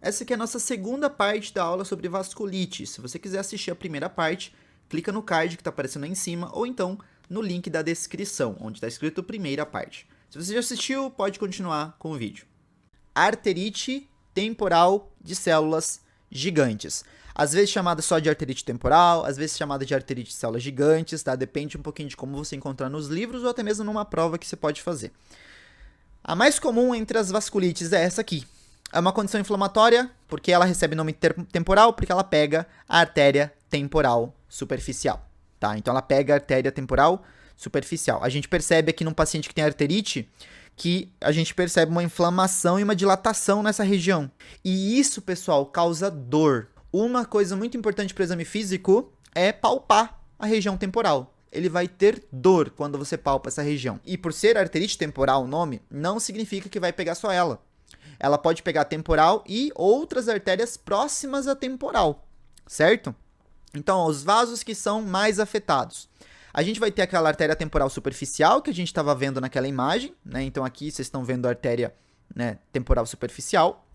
Essa aqui é a nossa segunda parte da aula sobre vasculite. Se você quiser assistir a primeira parte, clica no card que está aparecendo aí em cima, ou então no link da descrição, onde está escrito primeira parte. Se você já assistiu, pode continuar com o vídeo. Arterite temporal de células gigantes. Às vezes chamada só de arterite temporal, às vezes chamada de arterite de células gigantes, tá? Depende um pouquinho de como você encontrar nos livros ou até mesmo numa prova que você pode fazer. A mais comum entre as vasculites é essa aqui. É uma condição inflamatória, porque ela recebe nome temporal, porque ela pega a artéria temporal superficial, tá? Então ela pega a artéria temporal superficial. A gente percebe aqui num paciente que tem arterite, que a gente percebe uma inflamação e uma dilatação nessa região. E isso, pessoal, causa dor. Uma coisa muito importante para o exame físico é palpar a região temporal. Ele vai ter dor quando você palpa essa região. E por ser arterite temporal o nome, não significa que vai pegar só ela. Ela pode pegar a temporal e outras artérias próximas à temporal, certo? Então, os vasos que são mais afetados. A gente vai ter aquela artéria temporal superficial que a gente estava vendo naquela imagem, né? Então aqui vocês estão vendo a artéria, né, temporal superficial.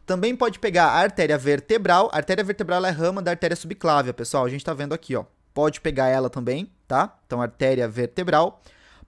Também pode pegar a artéria vertebral. A artéria vertebral é rama da artéria subclávia, pessoal. A gente está vendo aqui, ó. Pode pegar ela também, tá? Então, artéria vertebral.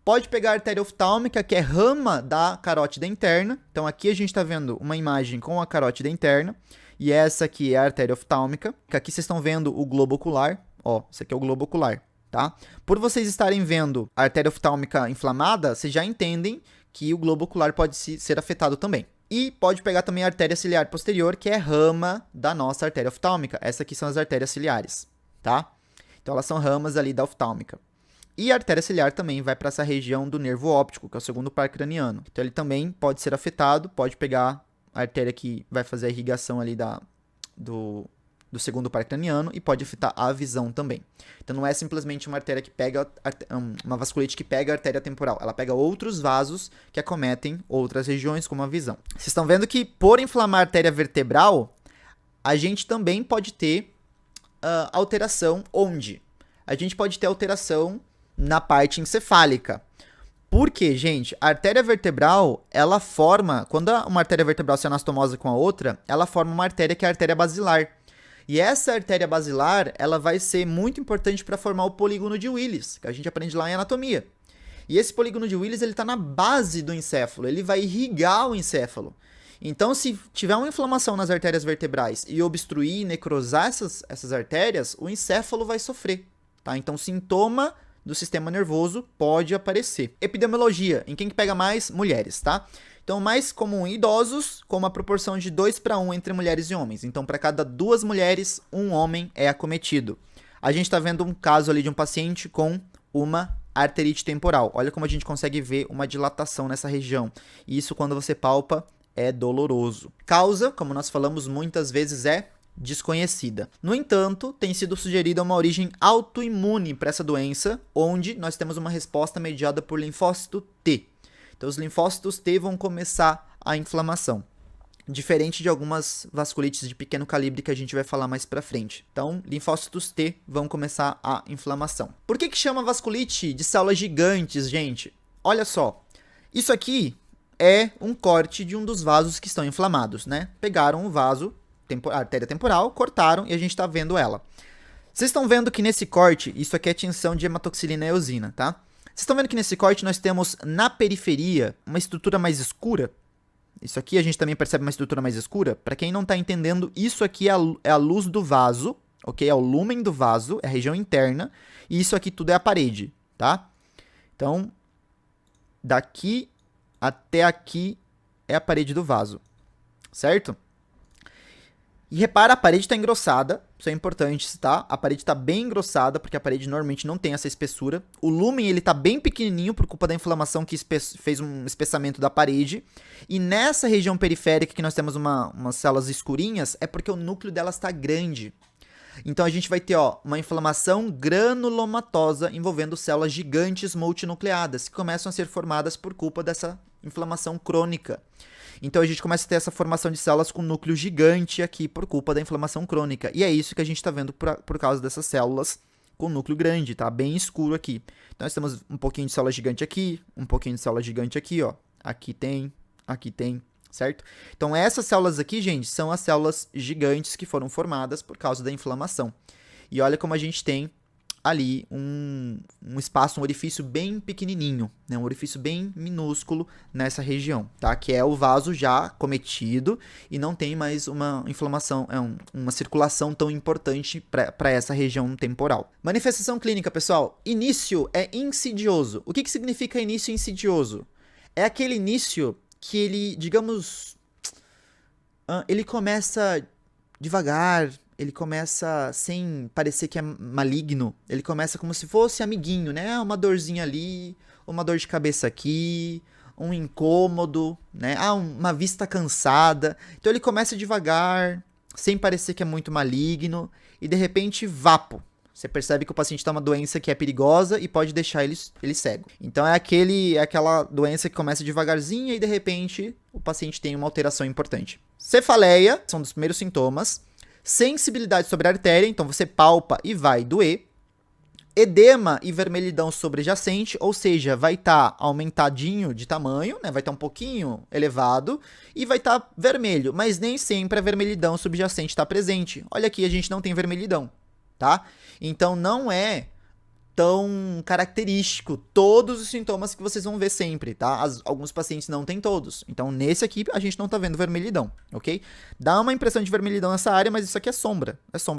Pode pegar a artéria oftálmica, que é rama da carótida interna. Então, aqui a gente está vendo uma imagem com a carótida interna. E essa aqui é a artéria oftálmica. Aqui vocês estão vendo o globo ocular. Ó, esse aqui é o globo ocular, tá? Por vocês estarem vendo a artéria oftálmica inflamada, vocês já entendem que o globo ocular pode ser afetado também. E pode pegar também a artéria ciliar posterior, que é rama da nossa artéria oftálmica. Essas aqui são as artérias ciliares, tá? Então, elas são ramas ali da oftálmica. E a artéria ciliar também vai para essa região do nervo óptico, que é o segundo par craniano. Então, ele também pode ser afetado, pode pegar a artéria que vai fazer a irrigação ali do segundo par craniano e pode afetar a visão também. Então, não é simplesmente uma artéria que pega, uma vasculite que pega a artéria temporal. Ela pega outros vasos que acometem outras regiões, como a visão. Vocês estão vendo que, por inflamar a artéria vertebral, a gente também pode ter alteração onde? A gente pode ter alteração na parte encefálica. Por quê, gente? A artéria vertebral, ela forma, quando uma artéria vertebral se anastomosa com a outra, ela forma uma artéria que é a artéria basilar. E essa artéria basilar, ela vai ser muito importante para formar o polígono de Willis, que a gente aprende lá em anatomia. E esse polígono de Willis, ele está na base do encéfalo, ele vai irrigar o encéfalo. Então, se tiver uma inflamação nas artérias vertebrais e obstruir e necrosar essas artérias, o encéfalo vai sofrer, tá? Então, sintoma do sistema nervoso pode aparecer. Epidemiologia, em quem que pega mais? Mulheres, tá? Então, mais comum em idosos, com uma proporção de 2:1 entre mulheres e homens. Então, para cada 2 mulheres, um homem é acometido. A gente está vendo um caso ali de um paciente com uma arterite temporal. Olha como a gente consegue ver uma dilatação nessa região. E isso, quando você palpa, é doloroso. Causa, como nós falamos muitas vezes, é desconhecida. No entanto, tem sido sugerida uma origem autoimune para essa doença, onde nós temos uma resposta mediada por linfócito T. Então, os linfócitos T vão começar a inflamação, diferente de algumas vasculites de pequeno calibre que a gente vai falar mais pra frente. Então, linfócitos T vão começar a inflamação. Por que chama vasculite de células gigantes, gente? Olha só, isso aqui é um corte de um dos vasos que estão inflamados, né? Pegaram o vaso, a artéria temporal, cortaram e a gente está vendo ela. Vocês estão vendo que nesse corte, isso aqui é tinção de hematoxilina e eosina, tá? Vocês estão vendo que nesse corte nós temos na periferia uma estrutura mais escura? Isso aqui a gente também percebe uma estrutura mais escura. Para quem não está entendendo, isso aqui é a luz do vaso, ok? É o lúmen do vaso, é a região interna. E isso aqui tudo é a parede, tá? Então, daqui até aqui é a parede do vaso, certo? E repara, a parede está engrossada, isso é importante, tá? A parede está bem engrossada, porque a parede normalmente não tem essa espessura. O lúmen, ele está bem pequenininho por culpa da inflamação que fez um espessamento da parede. E nessa região periférica que nós temos umas células escurinhas, é porque o núcleo delas está grande. Então, a gente vai ter uma inflamação granulomatosa envolvendo células gigantes multinucleadas, que começam a ser formadas por culpa dessa inflamação crônica. Então, a gente começa a ter essa formação de células com núcleo gigante aqui por culpa da inflamação crônica. E é isso que a gente está vendo por causa dessas células com núcleo grande, tá? Bem escuro aqui. Então, nós temos um pouquinho de célula gigante aqui, um pouquinho de célula gigante aqui, ó. Aqui tem certo? Então essas células aqui, gente, são as células gigantes que foram formadas por causa da inflamação. E olha como a gente tem ali um espaço, um orifício bem pequenininho, né? Um orifício bem minúsculo nessa região, tá? Que é o vaso já cometido e não tem mais uma inflamação, uma circulação tão importante para essa região temporal. Manifestação clínica, pessoal. Início é insidioso. O que significa início insidioso? É aquele início que ele, digamos, ele começa devagar, ele começa sem parecer que é maligno, ele começa como se fosse amiguinho, né? Uma dorzinha ali, uma dor de cabeça aqui, um incômodo, né? Uma vista cansada. Então ele começa devagar, sem parecer que é muito maligno, e de repente, vapo. Você percebe que o paciente tem uma doença que é perigosa e pode deixar ele cego. Então é aquela doença que começa devagarzinho e de repente o paciente tem uma alteração importante. Cefaleia são dos primeiros sintomas. Sensibilidade sobre a artéria, então você palpa e vai doer. Edema e vermelhidão sobrejacente, ou seja, vai estar aumentadinho de tamanho, né? Vai estar um pouquinho elevado e vai estar vermelho, mas nem sempre a vermelhidão subjacente está presente. Olha aqui, a gente não tem vermelhidão, tá? Então não é tão característico todos os sintomas que vocês vão ver sempre, tá? Alguns pacientes não têm todos. Então, nesse aqui, a gente não tá vendo vermelhidão, ok? Dá uma impressão de vermelhidão nessa área, mas isso aqui é sombra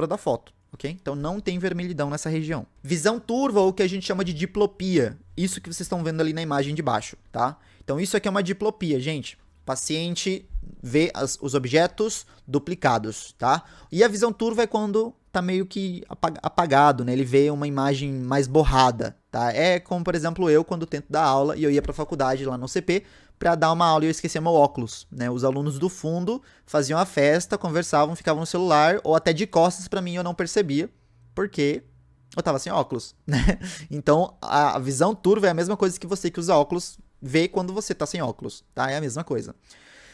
da foto, ok? Então, não tem vermelhidão nessa região. Visão turva, ou o que a gente chama de diplopia. Isso que vocês estão vendo ali na imagem de baixo, tá? Então, isso aqui é uma diplopia, gente. O paciente vê os objetos duplicados, tá? E a visão turva é quando tá meio que apagado, né? Ele vê uma imagem mais borrada, tá? É como, por exemplo, eu quando tento dar aula e eu ia pra faculdade lá no CP para dar uma aula e eu esquecia meu óculos, né? Os alunos do fundo faziam a festa, conversavam, ficavam no celular ou até de costas para mim, eu não percebia, porque eu tava sem óculos, né? Então, a visão turva é a mesma coisa que você que usa óculos vê quando você tá sem óculos, tá? É a mesma coisa.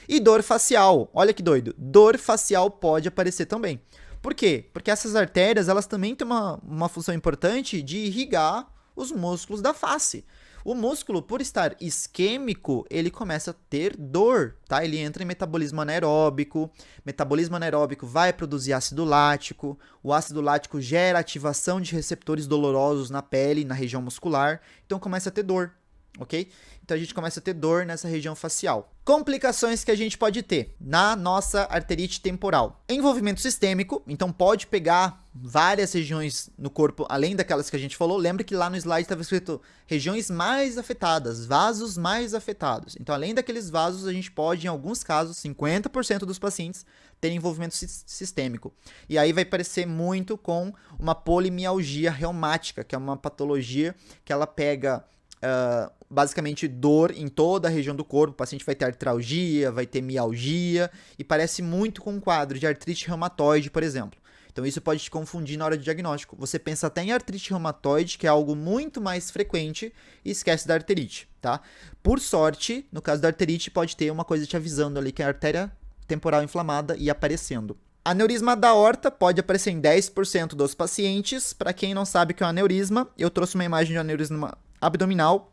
E dor facial, olha que doido, dor facial pode aparecer também. Por quê? Porque essas artérias, elas também têm uma função importante de irrigar os músculos da face. O músculo, por estar isquêmico, ele começa a ter dor, tá? Ele entra em metabolismo anaeróbico. Metabolismo anaeróbico vai produzir ácido lático. O ácido lático gera ativação de receptores dolorosos na pele, na região muscular. Então começa a ter dor, ok? Então a gente começa a ter dor nessa região facial. Complicações que a gente pode ter na nossa arterite temporal. Envolvimento sistêmico, então pode pegar várias regiões no corpo, além daquelas que a gente falou. Lembra que lá no slide estava escrito regiões mais afetadas, vasos mais afetados. Então, além daqueles vasos, a gente pode, em alguns casos, 50% dos pacientes ter envolvimento sistêmico. E aí vai parecer muito com uma polimialgia reumática, que é uma patologia que ela pega basicamente dor em toda a região do corpo. O paciente vai ter artralgia, vai ter mialgia e parece muito com um quadro de artrite reumatoide, por exemplo. Então isso pode te confundir na hora de diagnóstico. Você pensa até em artrite reumatoide, que é algo muito mais frequente, e esquece da arterite, tá? Por sorte, no caso da arterite, pode ter uma coisa te avisando ali que é a artéria temporal inflamada e aparecendo. Aneurisma da aorta pode aparecer em 10% dos pacientes. Para quem não sabe o que é um aneurisma, eu trouxe uma imagem de um aneurisma abdominal.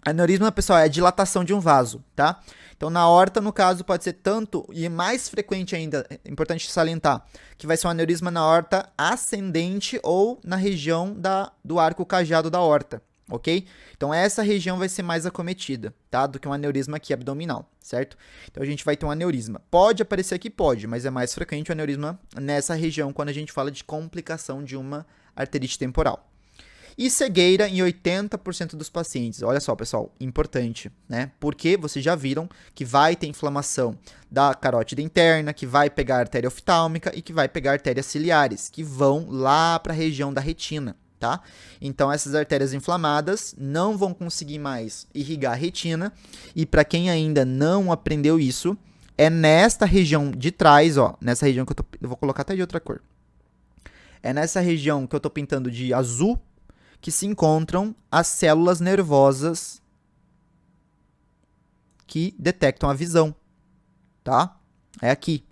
Aneurisma, pessoal, é a dilatação de um vaso, tá? Então, na aorta, no caso, pode ser tanto, e mais frequente ainda, é importante salientar, que vai ser um aneurisma na aorta ascendente ou na região do arco cajado da aorta, ok? Então, essa região vai ser mais acometida, tá? Do que um aneurisma aqui abdominal, certo? Então, a gente vai ter um aneurisma. Pode aparecer aqui? Pode, mas é mais frequente o aneurisma nessa região quando a gente fala de complicação de uma arterite temporal. E cegueira em 80% dos pacientes. Olha só, pessoal, importante, né? Porque vocês já viram que vai ter inflamação da carótida interna, que vai pegar a artéria oftálmica e que vai pegar artérias ciliares, que vão lá para a região da retina, tá? Então, essas artérias inflamadas não vão conseguir mais irrigar a retina. E para quem ainda não aprendeu isso, é nesta região de trás, ó, nessa região que eu vou colocar até de outra cor. É nessa região que eu tô pintando de azul, que se encontram as células nervosas que detectam a visão, tá? É aqui.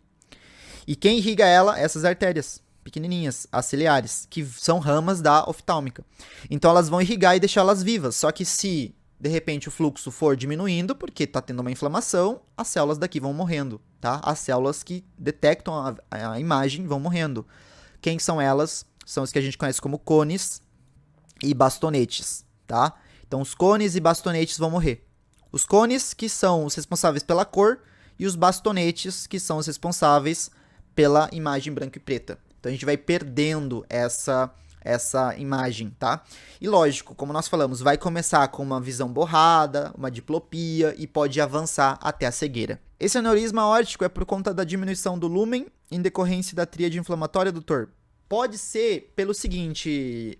E quem irriga ela? Essas artérias pequenininhas, as ciliares, que são ramas da oftálmica. Então elas vão irrigar e deixá-las vivas. Só que se de repente o fluxo for diminuindo, porque está tendo uma inflamação, as células daqui vão morrendo, tá? As células que detectam a imagem vão morrendo. Quem são elas? São os que a gente conhece como cones e bastonetes, tá? Então, os cones e bastonetes vão morrer. Os cones, que são os responsáveis pela cor, e os bastonetes, que são os responsáveis pela imagem branca e preta. Então, a gente vai perdendo essa imagem, tá? E lógico, como nós falamos, vai começar com uma visão borrada, uma diplopia e pode avançar até a cegueira. Esse aneurisma aórtico é por conta da diminuição do lúmen em decorrência da tríade inflamatória, doutor? Pode ser pelo seguinte,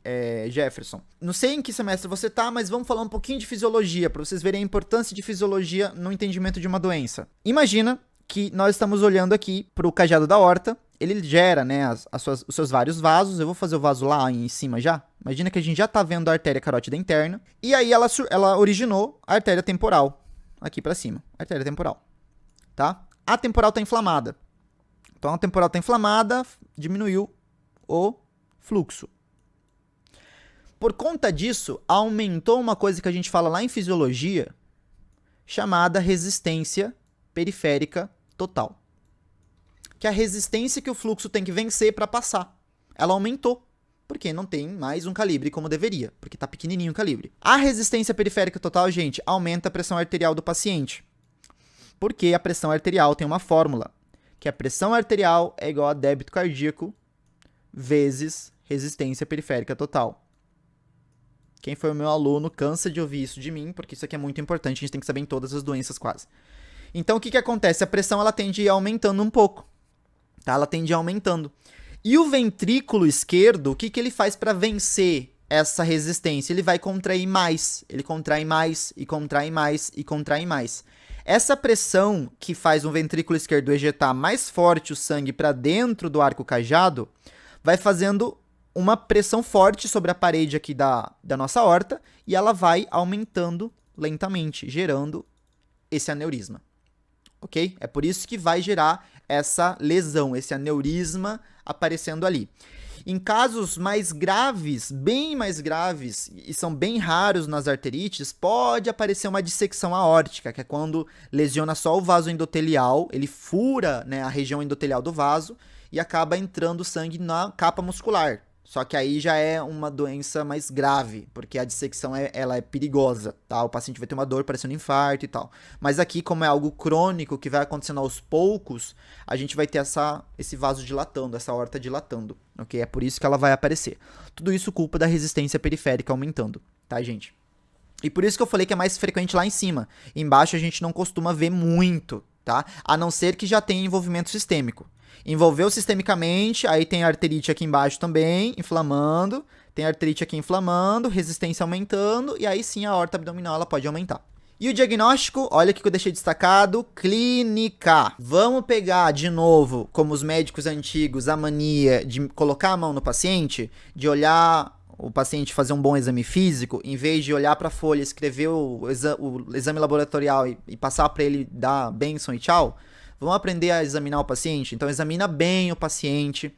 Jefferson. Não sei em que semestre você tá, mas vamos falar um pouquinho de fisiologia, para vocês verem a importância de fisiologia no entendimento de uma doença. Imagina que nós estamos olhando aqui para o cajado da aorta, ele gera, né, os seus vários vasos. Eu vou fazer o vaso lá em cima já. Imagina que a gente já tá vendo a artéria carótida interna. E aí ela originou a artéria temporal, aqui para cima, artéria temporal, tá? A temporal tá inflamada. Então a temporal tá inflamada, diminuiu o fluxo. Por conta disso, aumentou uma coisa que a gente fala lá em fisiologia, chamada resistência periférica total. Que é a resistência que o fluxo tem que vencer para passar. Ela aumentou, porque não tem mais um calibre como deveria, porque está pequenininho o calibre. A resistência periférica total, gente, aumenta a pressão arterial do paciente. Porque a pressão arterial tem uma fórmula, que a pressão arterial é igual a débito cardíaco vezes resistência periférica total. Quem foi o meu aluno cansa de ouvir isso de mim, porque isso aqui é muito importante, a gente tem que saber em todas as doenças quase. Então, o que acontece? A pressão ela tende a ir aumentando um pouco. Tá? Ela tende a ir aumentando. E o ventrículo esquerdo, o que ele faz para vencer essa resistência? Ele vai contrair mais. Ele contrai mais, e contrai mais, e contrai mais. Essa pressão que faz o ventrículo esquerdo ejetar mais forte o sangue para dentro do arco cajado, vai fazendo uma pressão forte sobre a parede aqui da nossa aorta, e ela vai aumentando lentamente, gerando esse aneurisma. Ok? É por isso que vai gerar essa lesão, esse aneurisma aparecendo ali. Em casos mais graves, bem mais graves, e são bem raros nas arterites, pode aparecer uma dissecção aórtica, que é quando lesiona só o vaso endotelial, ele fura, né, a região endotelial do vaso e acaba entrando sangue na capa muscular. Só que aí já é uma doença mais grave, porque a dissecção ela é perigosa, tá? O paciente vai ter uma dor parecendo infarto e tal. Mas aqui, como é algo crônico, que vai acontecendo aos poucos, a gente vai ter esse vaso dilatando, essa aorta dilatando, ok? É por isso que ela vai aparecer. Tudo isso culpa da resistência periférica aumentando, tá, gente? E por isso que eu falei que é mais frequente lá em cima. Embaixo a gente não costuma ver muito, tá? A não ser que já tenha envolvimento sistêmico. Envolveu sistemicamente, aí tem arterite aqui embaixo também, inflamando, tem arterite aqui inflamando, resistência aumentando, e aí sim a aorta abdominal ela pode aumentar. E o diagnóstico, olha o que eu deixei destacado, clínica. Vamos pegar de novo, como os médicos antigos, a mania de colocar a mão no paciente, de olhar o paciente fazer um bom exame físico, em vez de olhar para a folha, escrever o exame laboratorial e passar para ele dar bênção e tchau. Vamos aprender a examinar o paciente? Então, examina bem o paciente.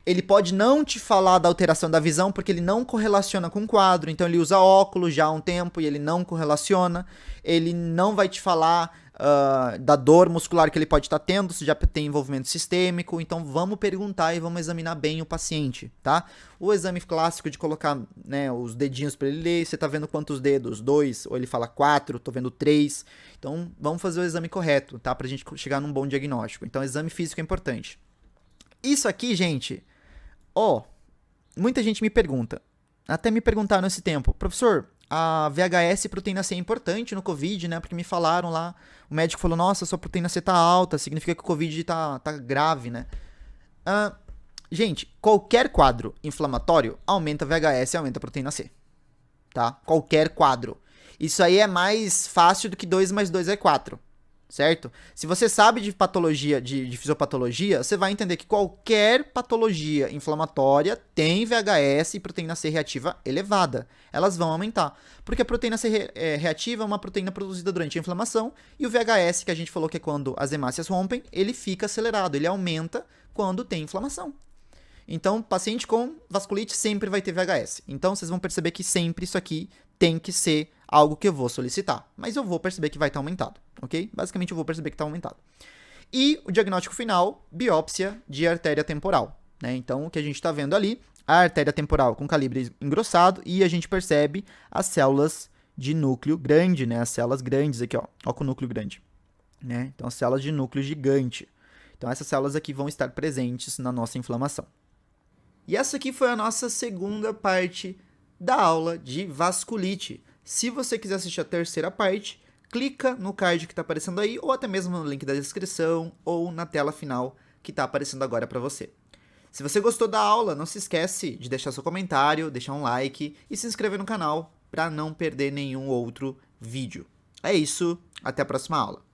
Ele pode não te falar da alteração da visão, porque ele não correlaciona com o quadro. Então, ele usa óculos já há um tempo e ele não correlaciona. Ele não vai te falar da dor muscular que ele pode estar tendo, se já tem envolvimento sistêmico. Então, vamos perguntar e vamos examinar bem o paciente, tá? O exame clássico de colocar, né, os dedinhos para ele ler. Você tá vendo quantos dedos? 2? Ou ele fala 4? Tô vendo 3. Então, vamos fazer o exame correto, tá? Pra gente chegar num bom diagnóstico. Então, exame físico é importante. Isso aqui, gente, muita gente me pergunta, até me perguntaram nesse tempo, professor, a VHS proteína C é importante no COVID, né? Porque me falaram lá, o médico falou, nossa, sua proteína C tá alta, significa que o COVID tá grave, né? Gente, qualquer quadro inflamatório aumenta a VHS e aumenta a proteína C, tá? Qualquer quadro. Isso aí é mais fácil do que 2 mais 2 é 4, certo? Se você sabe de patologia, de fisiopatologia, você vai entender que qualquer patologia inflamatória tem VHS e proteína C reativa elevada. Elas vão aumentar, porque a proteína C reativa é uma proteína produzida durante a inflamação, e o VHS, que a gente falou que é quando as hemácias rompem, ele fica acelerado, ele aumenta quando tem inflamação. Então, paciente com vasculite sempre vai ter VHS. Então, vocês vão perceber que sempre isso aqui tem que ser algo que eu vou solicitar, mas eu vou perceber que vai estar aumentado, ok? Basicamente eu vou perceber que está aumentado. E o diagnóstico final, biópsia de artéria temporal, né? Então o que a gente está vendo ali, a artéria temporal com calibre engrossado e a gente percebe as células de núcleo grande, né? As células grandes aqui, ó com o núcleo grande, né? Então as células de núcleo gigante. Então essas células aqui vão estar presentes na nossa inflamação. E essa aqui foi a nossa segunda parte da aula de vasculite. Se você quiser assistir a terceira parte, clica no card que está aparecendo aí, ou até mesmo no link da descrição, ou na tela final que está aparecendo agora para você. Se você gostou da aula, não se esquece de deixar seu comentário, deixar um like e se inscrever no canal para não perder nenhum outro vídeo. É isso, até a próxima aula.